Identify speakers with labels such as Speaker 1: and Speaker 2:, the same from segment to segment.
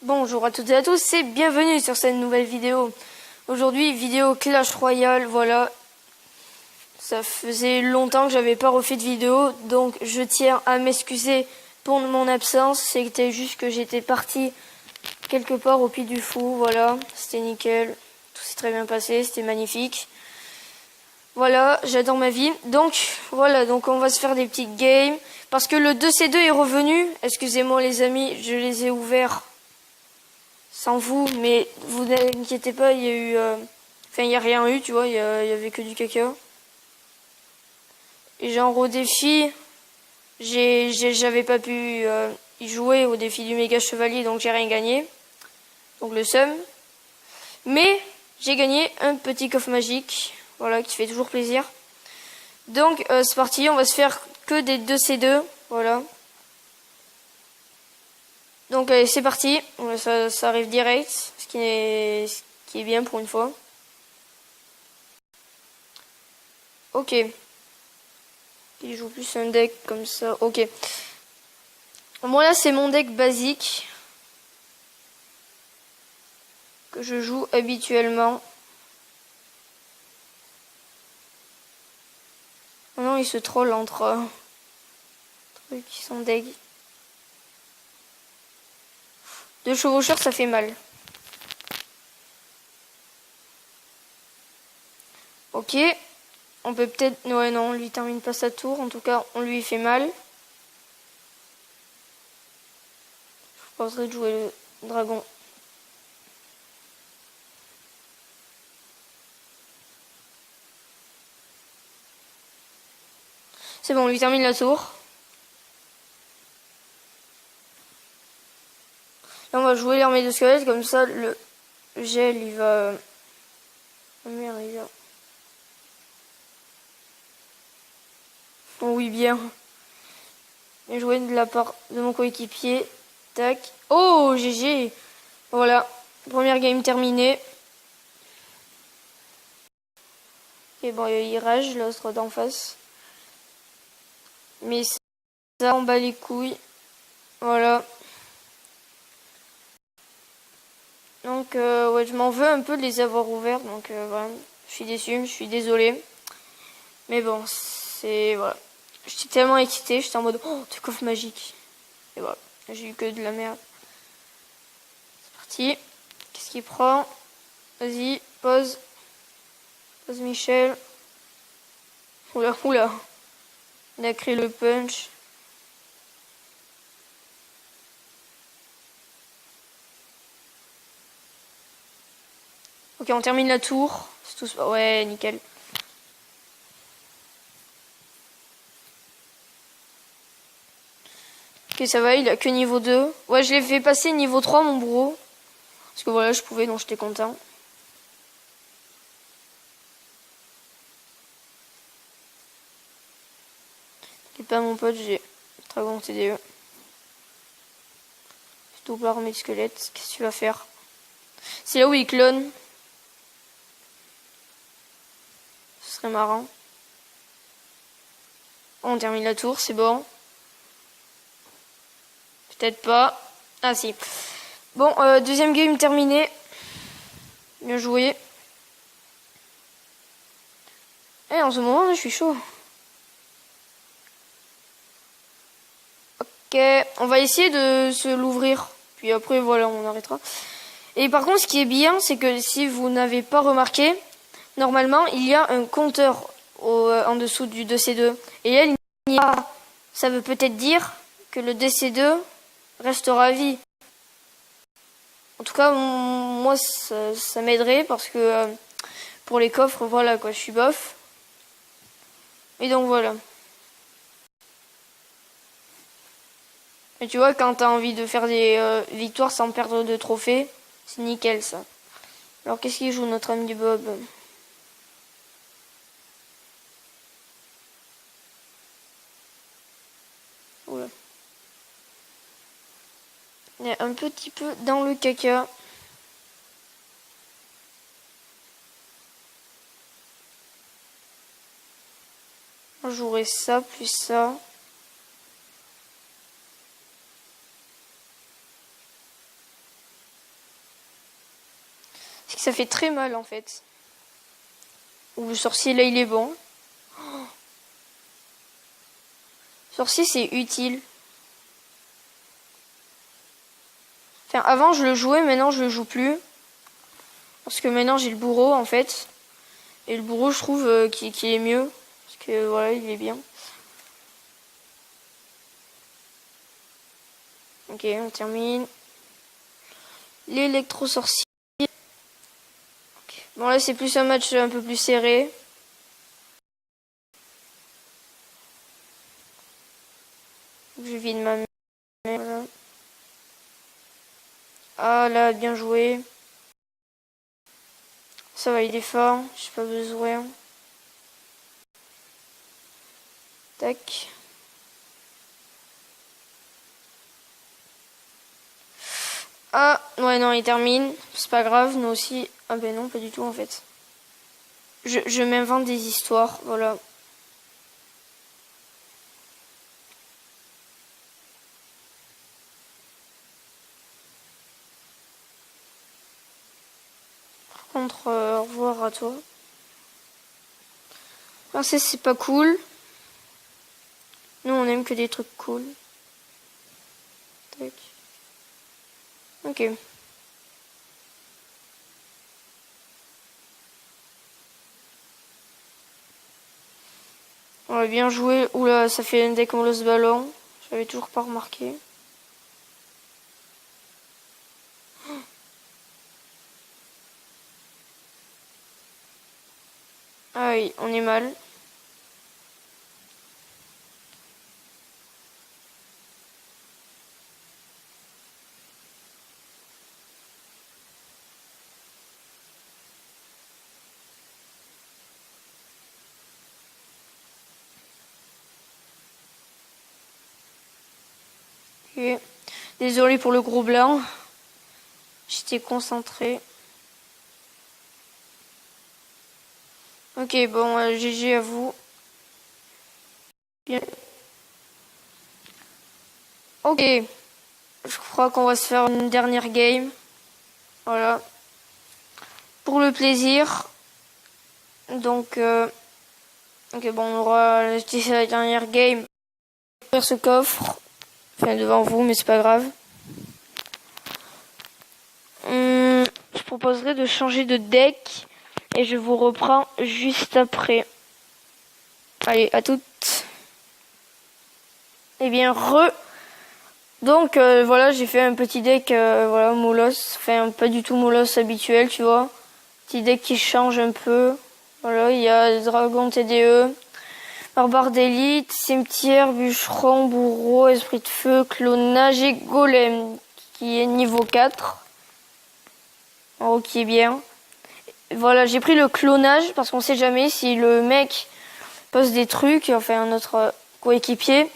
Speaker 1: Bonjour à toutes et à tous et bienvenue sur cette nouvelle vidéo. Aujourd'hui, vidéo Clash Royale, voilà. Ça faisait longtemps que j'avais pas refait de vidéo, donc je tiens à m'excuser pour mon absence. C'était juste que j'étais partie quelque part au Puy du Fou, voilà. C'était nickel, tout s'est très bien passé, c'était magnifique. Voilà, j'adore ma vie. Donc, voilà, donc on va se faire des petites games. Parce que le 2C2 est revenu. Excusez-moi les amis, je les ai ouverts sans vous, mais vous n'inquiétez pas, il y a eu... Enfin, il n'y a rien eu, tu vois, il y avait que du caca. Et genre au défi, j'avais pas pu y jouer au défi du méga chevalier, donc j'ai rien gagné. Donc le seum. Mais j'ai gagné un petit coffre magique, voilà, qui fait toujours plaisir. Donc c'est parti, on va se faire que des 2C2, voilà. Donc allez, c'est parti, ça arrive direct, ce qui est bien pour une fois. Ok. Il joue plus un deck comme ça, ok. Moi là c'est mon deck basique que je joue habituellement. Maintenant il se troll entre trucs qui sont deg. Deux chevaucheurs ça fait mal. Ok. On peut peut-être... Ouais non, on lui termine pas sa tour. En tout cas, on lui fait mal. Je penserais de jouer le dragon. C'est bon, on lui termine la tour. Là, on va jouer l'armée de squelettes. Comme ça, le gel, il va... Oh merde, il va... Oh oui, bien. Bien joué de la part de mon coéquipier. Tac. Oh, GG. Voilà. Première game terminée. Et bon, il rage, l'autre d'en face. Mais ça, on bat les couilles. Voilà. Donc, ouais, je m'en veux un peu de les avoir ouverts. Donc, voilà. Je suis déçu, je suis désolé. Mais bon, c'est... Voilà. J'étais tellement excitée, j'étais en mode... Oh, de coffre magique. Et voilà. J'ai eu que de la merde. C'est parti. Qu'est-ce qu'il prend? Vas-y, pose. Pose Michel. Oula, oula. Il a créé le punch. Ok, on termine la tour. C'est tout... Ouais, nickel. Ok, ça va, il a que niveau 2. Ouais, je l'ai fait passer niveau 3, mon bro. Parce que voilà, je pouvais, donc j'étais content. T'inquiète pas, mon pote, j'ai très bon TDE. Double armée de squelettes. Qu'est-ce que tu vas faire? C'est là où il clone. Ce serait marrant. On termine la tour, c'est bon. Peut-être pas. Ah si. Bon, deuxième game terminée. Bien joué. Eh, en ce moment, je suis chaud. Ok, on va essayer de se l'ouvrir. Puis après, voilà, on arrêtera. Et par contre, ce qui est bien, c'est que si vous n'avez pas remarqué, normalement, il y a un compteur en dessous du 2C2. Et elle, il n'y a pas. Ça veut peut-être dire que le 2C2 restera à vie. En tout cas, moi, ça m'aiderait parce que pour les coffres, voilà, quoi, je suis bof. Et donc, voilà. Et tu vois, quand t'as envie de faire des victoires sans perdre de trophées, c'est nickel, ça. Alors, qu'est-ce qu'il joue, notre ami Bob? Oula. Il est un petit peu dans le caca. Je jouerai ça, plus ça. ça fait très mal en fait. Ou le sorcier là il est bon. Sorcier c'est utile. Enfin avant je le jouais, maintenant je le joue plus. Parce que maintenant j'ai le bourreau en fait. Et le bourreau je trouve qu'il est mieux. Parce que voilà il est bien. Ok on termine. L'électro-sorcier. Okay. Bon là c'est plus un match un peu plus serré. Je vide ma main. Voilà. Ah là, bien joué. Ça va, il est fort. J'ai pas besoin. Tac. Ah, ouais, non, il termine. C'est pas grave, nous aussi. Ah ben non, pas du tout en fait. Je m'invente des histoires, voilà. Par contre, au revoir à toi. Princesse, c'est pas cool. Nous, on aime que des trucs cool. Tac. Ok. Ouais, bien joué. Oula, ça fait un deck molosse ballon. J'avais toujours pas remarqué. Ah oui, on est mal. Ok. Désolé pour le gros blanc. J'étais concentré. Ok, bon, GG à vous. Bien. Ok. Je crois qu'on va se faire une dernière game. Voilà. Pour le plaisir. Donc, ok, bon, on aura acheté la dernière game. Ouvrir ce coffre. Enfin, devant vous, mais c'est pas grave. Je proposerais de changer de deck. Et je vous reprends juste après. Allez, à toutes. Eh bien, Donc voilà, j'ai fait un petit deck voilà Molos, enfin pas du tout Molos habituel, tu vois. Petit deck qui change un peu. Voilà, il y a Dragon TDE, Barbare d'élite, Cimetière, Bûcheron, Bourreau, Esprit de Feu, Clonage et Golem qui est niveau 4. En haut qui est bien. Voilà, j'ai pris le clonage parce qu'on sait jamais si le mec pose des trucs, enfin notre coéquipier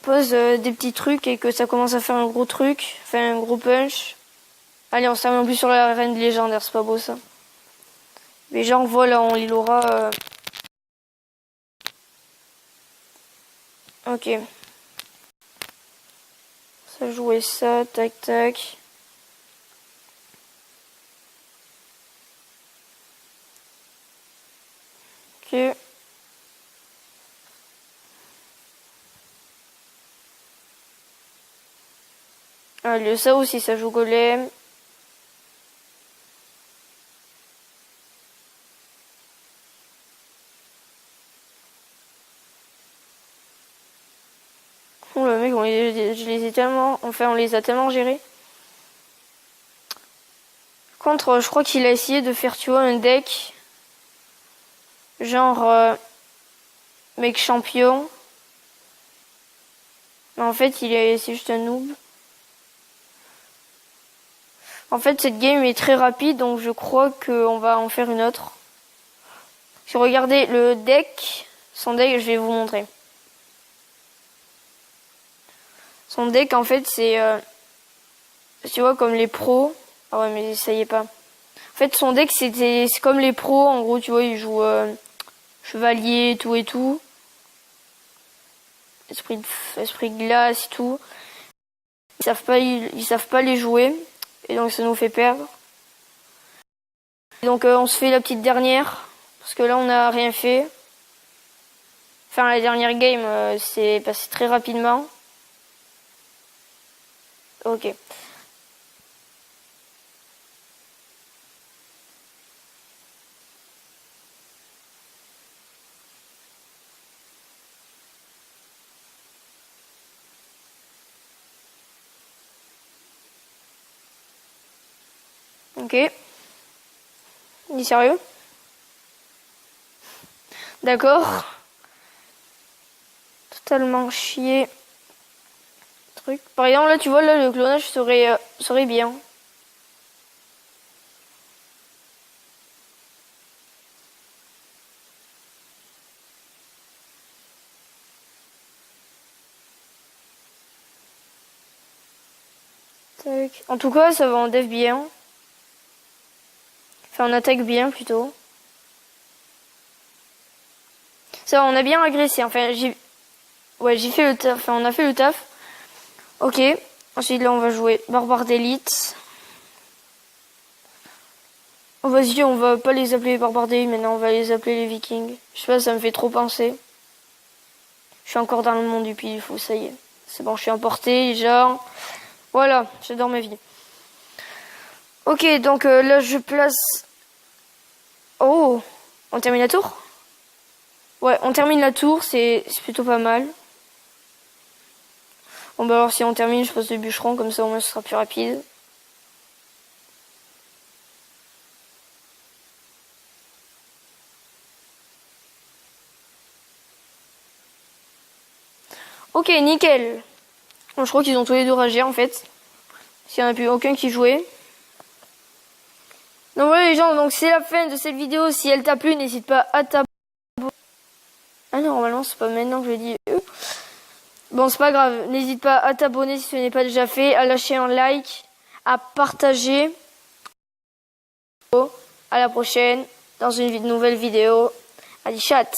Speaker 1: pose des petits trucs et que ça commence à faire un gros truc, enfin un gros punch. Allez, on se termine en plus sur la reine légendaire, c'est pas beau ça. Mais genre voilà, on l'aura. Ok. Ça jouait ça, tac tac. Ok. Allez, ça aussi, ça joue golem. Oh le mec, je les ai tellement. Enfin, on les a tellement gérés. Contre, je crois qu'il a essayé de faire, tu vois, un deck. Genre. Mec champion. Mais en fait, c'est juste un noob. En fait, cette game est très rapide, donc je crois qu'on va en faire une autre. Si vous regardez le deck, son deck, je vais vous montrer. Son deck, en fait, c'est, tu vois, comme les pros. Ah ouais, mais ça y est pas. En fait, son deck, c'est comme les pros. En gros, tu vois, il joue chevalier, tout et tout. Esprit de glace et tout. Ils savent pas les jouer. Et donc, ça nous fait perdre. Donc on se fait la petite dernière. Parce que là on n'a rien fait. Enfin la dernière game c'est passé très rapidement. Ok. Ok. Il est sérieux? D'accord. Totalement chier. Truc. Par exemple, là, tu vois, là, le clonage serait bien. Tac. En tout cas, ça va en dev bien. Enfin, on attaque bien, plutôt. Ça, on a bien agressé. Enfin, j'ai fait le taf. Enfin, on a fait le taf. Ok. Ensuite, là, on va jouer Barbare d'élite. Oh, vas-y, on va pas les appeler Barbares d'élite, maintenant, on va les appeler les Vikings. Je sais pas, ça me fait trop penser. Je suis encore dans le monde du Puy du Fou, ça y est. C'est bon, je suis emporté, genre. Voilà, j'adore ma vie. Ok, donc là, je place... Oh, on termine la tour? Ouais, on termine la tour, c'est plutôt pas mal. Bon bah alors si on termine, je passe le bûcheron, comme ça au moins ce sera plus rapide. Ok, nickel. Bon, je crois qu'ils ont tous les deux ragé en fait. S'il n'y en a plus aucun qui jouait. Donc voilà les gens, donc c'est la fin de cette vidéo. Si elle t'a plu, n'hésite pas à t'abonner. Ah non, normalement c'est pas maintenant que je dis. Bon, c'est pas grave. N'hésite pas à t'abonner si ce n'est pas déjà fait, à lâcher un like, à partager. À la prochaine dans une nouvelle vidéo. Allez, chat!